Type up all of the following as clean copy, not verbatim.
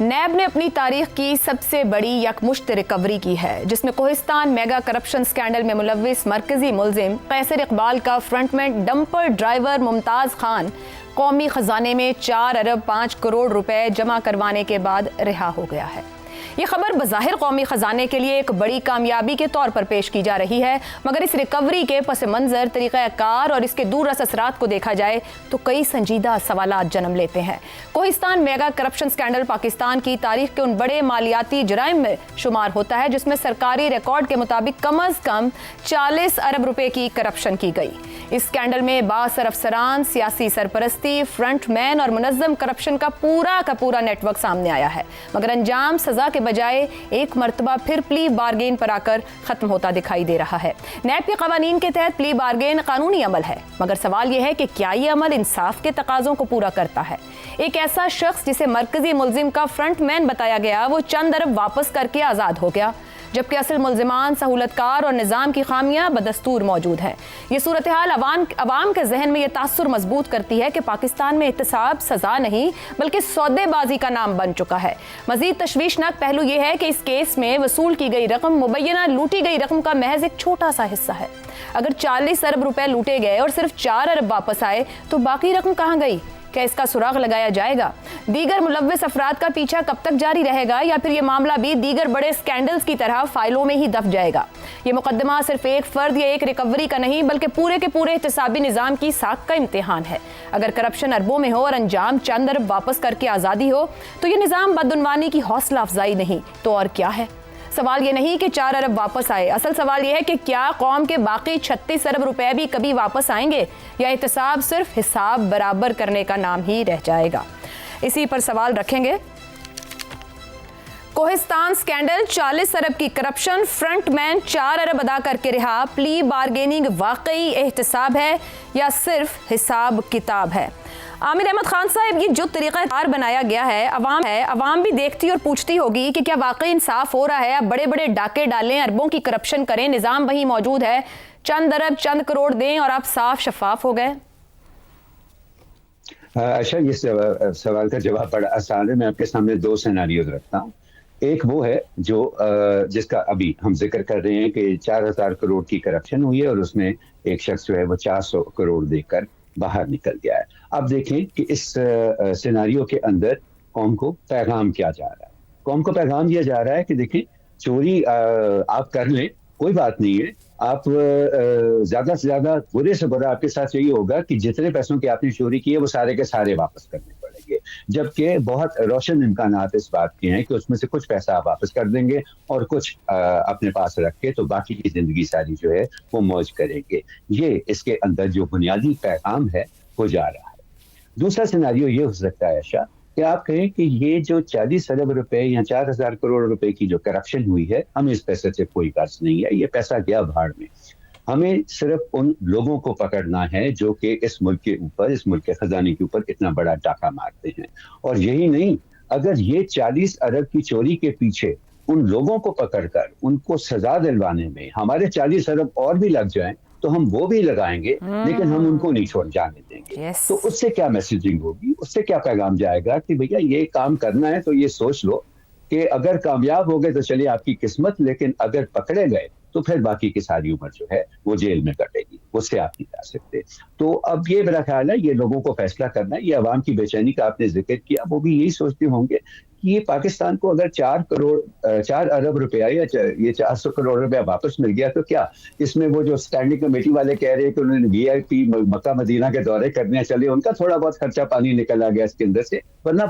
नैब ने अपनी तारीख की सबसे बड़ी यकमुश्त रिकवरी की है, जिसमें कोहिस्तान मेगा करप्शन स्कैंडल में मुलव्विस मरकजी मुलजिम कैसर इकबाल का frontman dumper driver Mumtaz Khan कौमी खजाने में 4 अरब 5 करोड़ रुपए जमा करवाने के बाद रिहा हो गया है। ये खबर बज़ाहिर कौमी खजाने के लिए एक बड़ी कामयाबी के तौर पर पेश की जा रही है, मगर इस रिकवरी के पस मंज़र, तरीक़ाकार और इसके दूररस असरात को देखा जाए तो कई संजीदा सवालात जन्म लेते हैं। Kohistan mega corruption scandal Pakistan की तारीख के उन बड़े मालियाती जराइम में शुमार होता है जिसमें सरकारी रिकॉर्ड के मुताबिक कम अज़ कम 40 अरब रुपए की करप्शन की गई। इस स्कैंडल में बासर अफसरान, सियासी सरपरस्ती, फ्रंटमैन और मुनज़्ज़म करप्शन का पूरा नेटवर्क सामने आया है, मगर अंजाम सजा के बजाय एक मर्तबा फिर प्ली बार्गेन पर आकर खत्म होता दिखाई दे रहा है। नैब के कवानीन के तहत प्ली बार्गेन कानूनी अमल है, मगर सवाल यह है कि क्या ये अमल इंसाफ के तकाजों को पूरा करता है। एक ऐसा शख्स जिसे मरकजी मुलजिम का फ्रंटमैन बताया गया, वो चंद अरब वापस करके आज़ाद हो गया, जबकि असल मुलजिमान, सहूलतकार और निज़ाम की खामियां बदस्तूर मौजूद हैं। ये सूरत हाल अवाम के जहन में यह तासुर मजबूत करती है कि पाकिस्तान में एहतसाब सजा नहीं बल्कि सौदेबाजी का नाम बन चुका है। मजीद तशवीशनाक पहलू यह है कि इस केस में वसूल की गई रकम मुबैना लूटी गई रकम का महज एक छोटा सा हिस्सा है। अगर 40 अरब रुपए लूटे गए और सिर्फ 4 अरब वापस आए तो बाकी रकम कहाँ गई? क्या इसका सुराग लगाया जाएगा? दीगर मुलव्विस अफराद का पीछा कब तक जारी रहेगा, या फिर यह मामला भी दीगर बड़े स्कैंडल्स की तरह फाइलों में ही दफ जाएगा? यह मुकदमा सिर्फ एक फर्द या एक रिकवरी का नहीं बल्कि पूरे के पूरे एहतसाबी निज़ाम की साख का इम्तिहान है। अगर करप्शन अरबों में हो और अंजाम चंद अरब वापस करके आज़ादी हो तो यह निज़ाम बदउनवानी की हौसला अफजाई नहीं तो और क्या है। सवाल ये नहीं कि 4 अरब वापस आए, असल सवाल यह है कि क्या कौम के बाकी 36 अरब रुपए भी कभी वापस आएंगे, या एहतसाब सिर्फ हिसाब बराबर करने का नाम ही रह जाएगा। इसी पर सवाल रखेंगे। कोहिस्तान स्कैंडल, 40 अरब की करप्शन, फ्रंटमैन 4 अरब अदा करके रिहा, प्ली बार्गेनिंग वाकई एहतसाब है या सिर्फ हिसाब किताब है? आमिर अहमद खान साहब, ये जो तरीक़ाकार बनाया गया है, अवाम भी देखती और पूछती होगी कि क्या वाकई इंसाफ हो रहा है? आप बड़े बड़े डाके डालें, अरबों की करप्शन करें, निज़ाम वही मौजूद है, चंद अरब चंद करोड़ दें और आप साफ शफाफ हो गए। अच्छा, ये सवाल का जवाब बड़ा आसान है। मैं आपके सामने 2 सिनेरियोज रखता हूँ। एक वो है जो जिसका अभी हम जिक्र कर रहे हैं कि 4000 करोड़ की करप्शन हुई है और उसमें एक शख्स जो है वो 400 करोड़ देकर बाहर निकल गया है। अब देखें कि इस सिनेरियो के अंदर कौम को पैगाम क्या जा रहा है। कौम को पैगाम दिया जा रहा है कि देखें, चोरी आप कर लें, कोई बात नहीं है। आप ज्यादा से ज्यादा, बुरे से बुरा आपके साथ यही होगा कि जितने पैसों की आपने चोरी की है वो सारे के सारे वापस करने पड़ेंगे, जबकि बहुत रोशन इम्कानात इस बात के हैं कि उसमें से कुछ पैसा आप वापस कर देंगे और कुछ अपने पास रख के तो बाकी की जिंदगी सारी जो है वो मौज करेंगे। ये इसके अंदर जो बुनियादी पैगाम है वो जा रहा है। दूसरा सिनेरियो ये हो सकता है आशा कि आप कहें कि ये जो 40 अरब रुपए या 4000 करोड़ रुपए की जो करप्शन हुई है, हमें इस पैसे से कोई गर्ज नहीं है, ये पैसा गया भाड़ में। हमें सिर्फ उन लोगों को पकड़ना है जो कि इस मुल्क के ऊपर, इस मुल्क के खजाने के ऊपर इतना बड़ा डाका मारते हैं। और यही नहीं, अगर ये 40 अरब की चोरी के पीछे उन लोगों को पकड़कर उनको सजा दिलवाने में हमारे 40 अरब और भी लग जाएं तो हम वो भी लगाएंगे, लेकिन हम उनको नहीं छोड़ जाने देंगे। तो उससे क्या मैसेजिंग होगी, उससे क्या पैगाम जाएगा कि भैया ये काम करना है तो ये सोच लो कि अगर कामयाब हो गए तो चलिए आपकी किस्मत, लेकिन अगर पकड़े गए तो फिर बाकी की सारी उम्र जो है वो जेल में कटेगी, उससे आप नहीं जा सकते। तो अब ये मेरा ख्याल है ये लोगों को फैसला करना है। ये अवाम की बेचैनी का आपने जिक्र किया, वो भी यही सोचते होंगे कि ये पाकिस्तान को अगर 4 अरब रुपया या ये 400 करोड़ रुपया वापस मिल गया तो क्या इसमें वो जो स्टैंडिंग कमेटी वाले कह रहे हैं कि उन्होंने VIP मक्का मदीना के दौरे करने चले, उनका थोड़ा बहुत खर्चा पानी निकल आ गया इसके अंदर से, वरना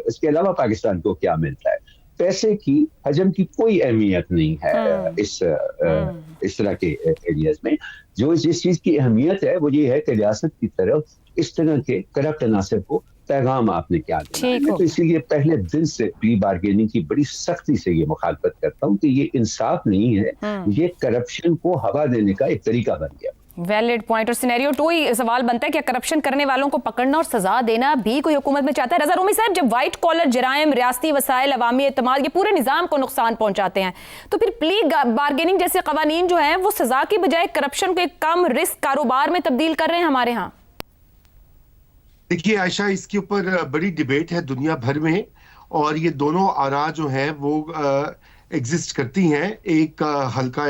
इसके अलावा पाकिस्तान को क्या मिलता है? पैसे की हजम की कोई अहमियत नहीं है इस तरह के एरियाज में। जो जिस चीज की अहमियत है वो ये है कि रियासत की तरफ इस तरह के करप्ट अनासर को पैगाम आपने क्या देना है। मैं तो इसीलिए पहले दिन से प्री बार्गेनिंग की बड़ी सख्ती से ये मुखालफत करता हूँ कि ये इंसाफ नहीं है, ये करप्शन को हवा देने का एक तरीका बन गया। Valid point. और सिनेरियो 2 ही सवाल बनता है कि करप्शन करने वालों को पकड़ना और सजा देना भी कोई हुकूमत में चाहता है? रजा रूमी साहब, जब व्हाइट कॉलर जराइम, रियासती वसाइल, अवामी एतमाद, ये पूरे निजाम को नुकसान पहुंचाते हैं, तो फिर प्ली बार्गेनिंग जैसे कवानीन जो हैं वो सजा की बजाय करप्शन को एक कम रिस्क कारोबार में तब्दील कर रहे हैं हमारे यहाँ। देखिए आयशा, इसके ऊपर बड़ी डिबेट है दुनिया भर में और ये दोनों आरा जो हैं वो एग्जिस्ट करती हैं। एक हल्का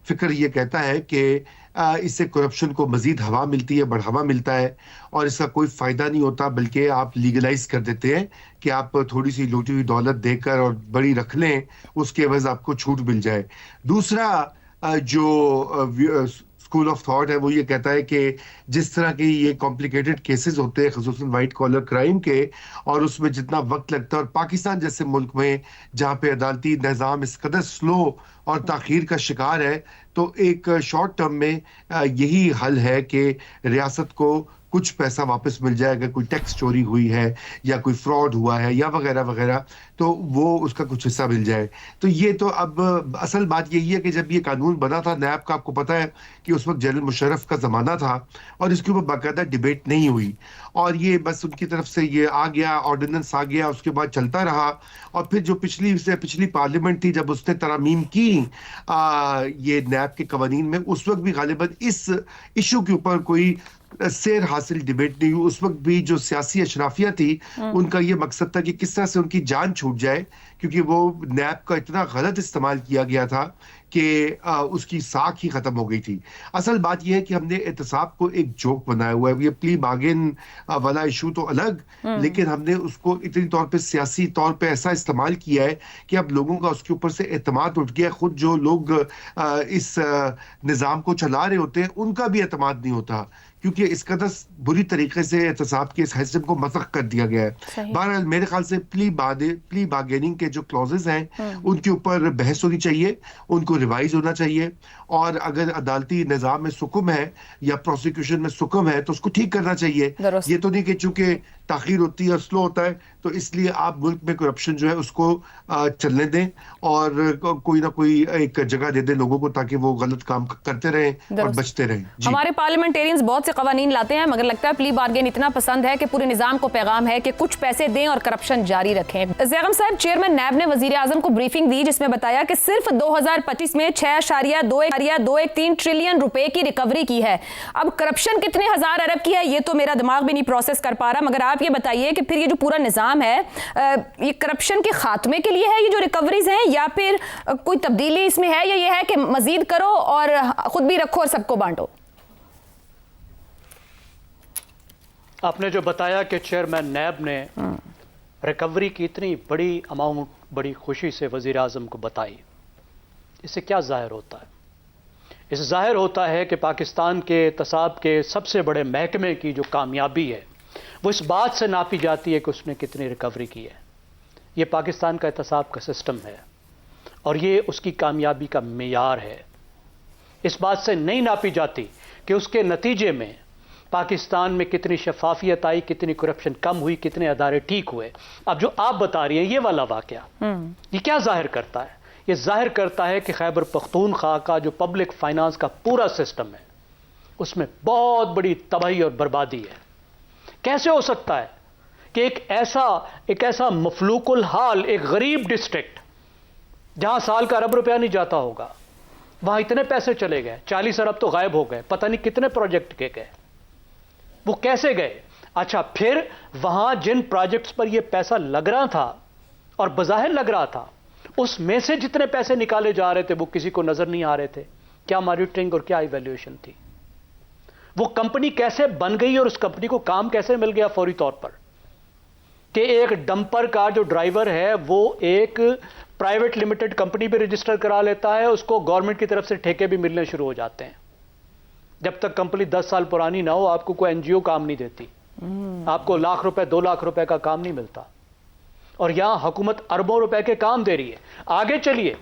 फिक्र ये कहता है कि इससे करप्शन को मजीद हवा मिलती है, बढ़ावा मिलता है और इसका कोई फायदा नहीं होता, बल्कि आप लीगलाइज कर देते हैं कि आप थोड़ी सी लूटी हुई दौलत देकर और बड़ी रख लें, उसके एवज आपको छूट मिल जाए। दूसरा जो स्कूल ऑफ थॉट है वो ये कहता है कि जिस तरह के ये कॉम्प्लिकेटेड केसेस होते हैं ख़ुसूसन वाइट कॉलर क्राइम के, और उसमें जितना वक्त लगता है, और पाकिस्तान जैसे मुल्क में जहाँ पे अदालती निज़ाम इस कदर स्लो और ताखीर का शिकार है, तो एक शॉर्ट टर्म में यही हल है कि रियासत को कुछ पैसा वापस मिल जाए। अगर कोई टैक्स चोरी हुई है या कोई फ्रॉड हुआ है या वगैरह वगैरह, तो वो उसका कुछ हिस्सा मिल जाए। तो ये तो अब असल बात यही है कि जब ये कानून बना था नैब का, आपको पता है कि उस वक्त जनरल मुशर्रफ का जमाना था और इसके ऊपर बाकायदा डिबेट नहीं हुई, और ये बस उनकी तरफ से ये आ गया, ऑर्डिनेंस आ गया, उसके बाद चलता रहा। और फिर जो पिछली पार्लियामेंट थी जब उसने तरमीम की ये नैब के कवानीन में, उस वक्त भी गालिबन इस इशू के ऊपर कोई सेर हासिल डिबेट नहीं हुई। उस वक्त भी जो सियासी अशराफिया थी उनका ये मकसद था कि किस तरह से उनकी जान छूट जाए, क्योंकि वो नैब का इतना गलत इस्तेमाल किया गया था कि उसकी साख ही खत्म हो गई थी। असल बात यह है कि हमने एहतसाब को एक जोक बनाया हुआ है। ये प्ली बार्गेन वाला इशू तो अलग, लेकिन हमने उसको इतनी तौर पे सियासी तौर पे ऐसा इस्तेमाल किया है कि अब लोगों का उसके ऊपर से एतमाद उठ गया। खुद जो लोग इस निज़ाम को चला रहे होते हैं उनका भी एतमाद नहीं होता, क्योंकि इस कदर बुरी तरीके से एहतसाब के इस सिस्टम को मसख कर दिया गया है। बहरहाल मेरे ख्याल से प्ली बार्गेनिंग के जो क्लॉजेस हैं उनके ऊपर बहस होनी चाहिए, उनको रिवाइज होना चाहिए, और अगर अदालती निज़ाम में सुकुम है या प्रोसिक्यूशन में सुकुम है तो उसको ठीक करना चाहिए। ये तो नहीं कि चूंकि ताखीर होती है और स्लो होता है तो इसलिए आप मुल्क में करप्शन जो है उसको चलने दें और कोई ना कोई एक जगह दे दें लोगों को, ताकि वो गलत काम करते रहें और बचते रहें। हमारे पार्लियामेंटेरियंस बहुत से कवानीन लाते हैं, मगर लगता है प्ली बार्गेन इतना पसंद है कि पूरे निजाम को पैगाम है कि कुछ पैसे दें और करप्शन जारी रखें। ज़ैगम साहब, चेयरमैन नैब ने वजीर आजम को ब्रीफिंग दी जिसमें बताया कि सिर्फ 2025 में 6.213 ट्रिलियन रुपए की रिकवरी की है। अब करप्शन कितने हजार अरब की है ये तो मेरा दिमाग भी नहीं प्रोसेस कर पा रहा, मगर आप ये बताइए कि फिर ये जो पूरा निजाम है ये करप्शन के खात्मे के लिए है, ये जो रिकवरीज हैं, या फिर कोई तब्दीली इसमें है, या ये है कि मजीद करो और खुद भी रखो और सबको बांटो? आपने जो बताया कि चेयरमैन नैब ने रिकवरी की इतनी बड़ी अमाउंट बड़ी खुशी से वजीर आजम को बताई, इससे क्या जाहिर होता है? इससे जाहिर होता है कि पाकिस्तान के एहतसाब के सबसे बड़े महकमे की जो कामयाबी है वो इस बात से नापी जाती है कि उसने कितनी रिकवरी की है। ये पाकिस्तान का एहतसाब का सिस्टम है और ये उसकी कामयाबी का मेयार है। इस बात से नहीं नापी जाती कि उसके नतीजे में पाकिस्तान में कितनी शफाफियत आई, कितनी करप्शन कम हुई, कितने अदारे ठीक हुए। अब जो आप बता रही हैं ये वाला वाकया, ये क्या जाहिर करता है? ये जाहिर करता है कि खैबर पख्तूनख्वा का जो पब्लिक फाइनेंस का पूरा सिस्टम है उसमें बहुत बड़ी तबाही और बर्बादी है। कैसे हो सकता है कि एक ऐसा मफलूकुल हाल, एक गरीब डिस्ट्रिक्ट जहां साल का अरब रुपया नहीं जाता होगा, वहां इतने पैसे चले गए, 40 अरब तो गायब हो गए, पता नहीं कितने प्रोजेक्ट के गए, वो कैसे गए? अच्छा, फिर वहां जिन प्रोजेक्ट्स पर यह पैसा लग रहा था और बज़ाहिर लग रहा था, उसमें से जितने पैसे निकाले जा रहे थे वो किसी को नजर नहीं आ रहे थे। क्या मॉनिटरिंग और क्या इवैल्यूएशन थी? वो कंपनी कैसे बन गई और उस कंपनी को काम कैसे मिल गया फौरी तौर पर कि एक डंपर का जो ड्राइवर है वो एक प्राइवेट लिमिटेड कंपनी पे रजिस्टर करा लेता है, उसको गवर्नमेंट की तरफ से ठेके भी मिलने शुरू हो जाते हैं। जब तक कंपनी 10 साल पुरानी ना हो आपको कोई एनजीओ काम नहीं देती, आपको लाख रुपए 2 लाख रुपए का काम नहीं मिलता, और यहां हुकूमत अरबों रुपए के काम दे रही है। आगे चलिए,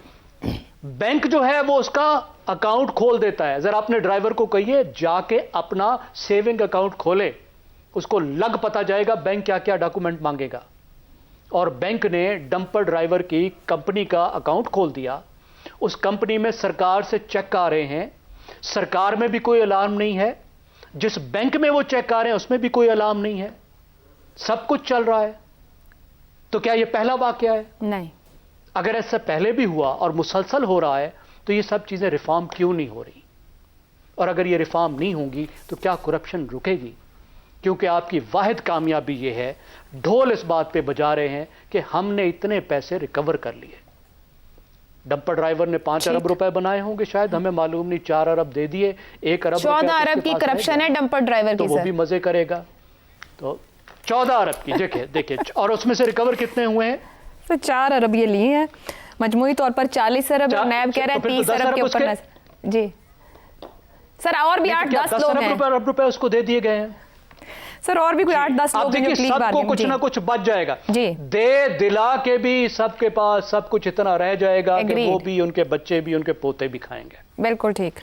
बैंक जो है वो उसका अकाउंट खोल देता है। जरा अपने ड्राइवर को कहिए जाके अपना सेविंग अकाउंट खोले, उसको लग पता जाएगा बैंक क्या क्या डॉक्यूमेंट मांगेगा। और बैंक ने डंपर ड्राइवर की कंपनी का अकाउंट खोल दिया, उस कंपनी में सरकार से चेक आ रहे हैं, सरकार में भी कोई अलार्म नहीं है, जिस बैंक में वो चेक आ रहे हैं उसमें भी कोई अलार्म नहीं है, सब कुछ चल रहा है। तो क्या यह पहला वाकया है? नहीं। अगर ऐसा पहले भी हुआ और मुसलसल हो रहा है तो ये सब चीजें रिफॉर्म क्यों नहीं हो रही? और अगर ये रिफॉर्म नहीं होंगी तो क्या करप्शन रुकेगी? क्योंकि आपकी वाहिद कामयाबी ये है, ढोल इस बात पे बजा रहे हैं कि हमने इतने पैसे रिकवर कर लिए। डंपर ड्राइवर ने 5 अरब रुपए बनाए होंगे शायद, हमें मालूम नहीं, 4 अरब दे दिए, 1 अरब 14 अरब की करप्शन है डंपर ड्राइवर तो की वो सर। भी मजे करेगा। तो 14 अरब की देखिए देखिए, और उसमें से रिकवर कितने हुए हैं? तो 4 अरब ये लिए हैं, मजमूई तौर पर 40 अरब, नैब कह रहा है 30 अरब के ऊपर जी सर। और भी 8-10 लोग हैं, अरब रुपए उसको दे दिए गए हैं सर और भी कोई 8-10 आप लोग हैं जो देखिए, प्लीज सबको कुछ ना कुछ बच जाएगा जी। दे दिला के भी सबके पास सब कुछ इतना रह जाएगा कि Agreed. वो भी, उनके बच्चे भी, उनके पोते भी खाएंगे। बिल्कुल ठीक,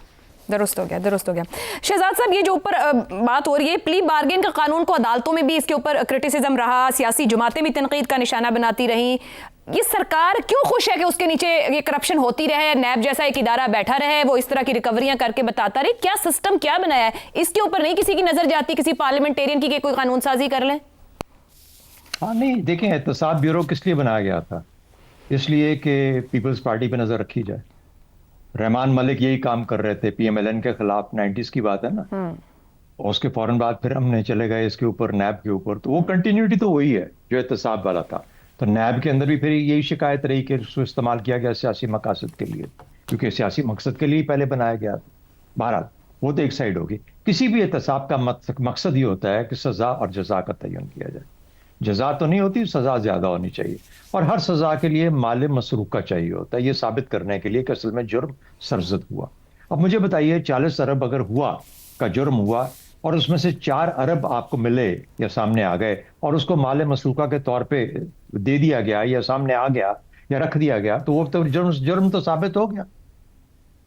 दुरुस्त हो गया, दुरुस्त हो गया। शहजाद साहब, ये जो ऊपर बात हो रही है प्ली बार्गेन का कानून को, अदालतों में भी इसके ऊपर क्रिटिसिज्म रहा, सियासी जमातें भी तनकीद का निशाना बनाती रहीं, ये सरकार क्यों खुश है कि उसके नीचे ये करप्शन होती रहे, नैब जैसा एक इदारा बैठा रहे, वो इस तरह की रिकवरियां करके बताता रहे? क्या सिस्टम क्या बनाया है? इसके ऊपर नहीं किसी की नजर जाती, किसी पार्लियामेंटेरियन की, कोई कानून साजी कर लें? हाँ नहीं, देखें, एहतसाब ब्यूरो किस लिए बनाया गया था? इसलिए कि पीपल्स पार्टी पे नजर रखी जाए। रहमान मलिक यही काम कर रहे थे पीएमएलएन के खिलाफ, 90s की बात है ना। और उसके फौरन बाद फिर हमने चले गए इसके ऊपर, नैब के ऊपर, तो वो कंटिन्यूटी तो वही है जो एहतसाब वाला था। तो नैब के अंदर भी फिर यही शिकायत रही कि उसको इस्तेमाल किया गया सियासी मकासद के लिए, क्योंकि सियासी मकसद के लिए पहले बनाया गया था। बहरहाल वो तो एक साइड होगी। किसी भी एहतसाब का मकसद ये होता है कि सजा और जजा का तयन किया जाए। जजा तो नहीं होती, सजा ज्यादा होनी चाहिए, और हर सजा के लिए माल मसरूका चाहिए होता है, ये साबित करने के लिए कि असल में जुर्म सरजद हुआ। अब मुझे बताइए, 40 अरब अगर हुआ का जुर्म हुआ और उसमें से 4 अरब आपको मिले या सामने आ गए और उसको माल मसरूका के तौर पे दे दिया गया या सामने आ गया या रख दिया गया, तो वो तो जुर्म तो साबित हो गया।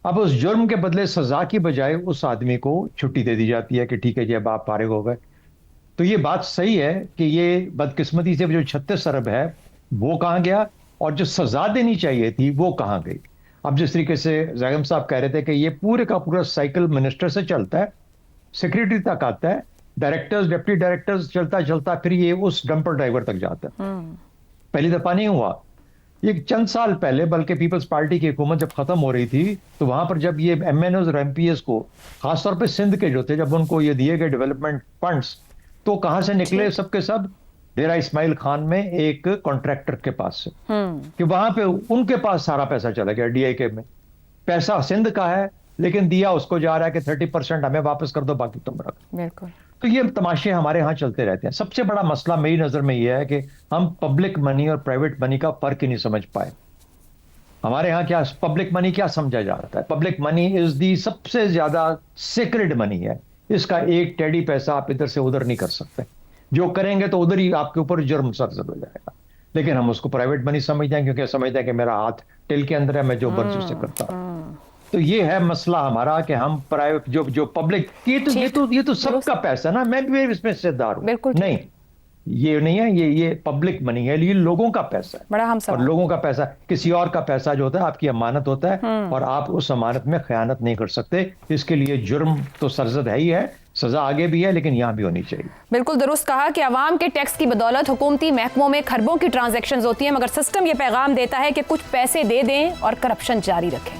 अब उस जुर्म के बदले सजा की बजाय उस आदमी को छुट्टी दे दी जाती है कि ठीक है जी, अब आप फारिग हो गए। तो ये बात सही है कि ये बदकिस्मती से जो 36 अरब है वो कहाँ गया, और जो सजा देनी चाहिए थी वो कहाँ गई। अब जिस तरीके से ज़ैगम साहब कह रहे थे कि ये पूरे का पूरा साइकिल मिनिस्टर से चलता है, सेक्रेटरी तक आता है, डायरेक्टर्स, डिप्टी डायरेक्टर्स, चलता चलता फिर ये उस डंपर ड्राइवर तक जाता है। पहली दफा नहीं हुआ ये, चंद साल पहले, बल्कि पीपल्स पार्टी की हुकूमत जब खत्म हो रही थी, तो वहां पर जब ये एमएनओज और एमपीएस को, खासतौर पर सिंध के जो थे, जब उनको ये दिए गए डेवलपमेंट फंड्स, तो कहां से निकले सबके सब? डेरा इस्माइल खान में एक कॉन्ट्रैक्टर के पास से, कि वहां पे उनके पास सारा पैसा चला गया। डीआईके में पैसा सिंध का है, लेकिन दिया उसको जा रहा है कि 30% हमें वापस कर दो, बाकी तुम रखो। बिल्कुल। तो ये तमाशे हमारे यहाँ चलते रहते हैं। सबसे बड़ा मसला मेरी नजर में यह है कि हम पब्लिक मनी और प्राइवेट मनी का फर्क ही नहीं समझ पाए। हमारे यहाँ क्या पब्लिक मनी क्या समझा जाता है? पब्लिक मनी इज दी सबसे ज्यादा सीक्रेट मनी है। इसका एक टेडी पैसा आप इधर से उधर नहीं कर सकते, जो करेंगे तो उधर ही आपके ऊपर जुर्म सरजद हो जाएगा। लेकिन हम उसको प्राइवेट मनी समझते हैं, क्योंकि समझते हैं कि मेरा हाथ टिल के अंदर है, मैं जो मर्जी उससे करता हूं। तो ये है मसला हमारा कि हम प्राइवेट जो पब्लिक, ये तो सबका पैसा ना, मैं भी इसमें हिस्सेदार हूं। नहीं, ये नहीं है, ये पब्लिक मनी है, ये लोगों का पैसा है। बड़ा हम सब, और लोगों का पैसा, किसी और का पैसा जो होता है आपकी अमानत होता है, और आप उस अमानत में खयानत नहीं कर सकते। इसके लिए जुर्म तो सरजद है ही है, सजा आगे भी है, लेकिन यहां भी होनी चाहिए। बिल्कुल दुरुस्त कहा कि अवाम के टैक्स की बदौलत हुकूमती महकमों में खरबों की ट्रांजैक्शंस होती हैं, मगर सिस्टम ये पैगाम देता है कि कुछ पैसे दे दें और करप्शन जारी रखें।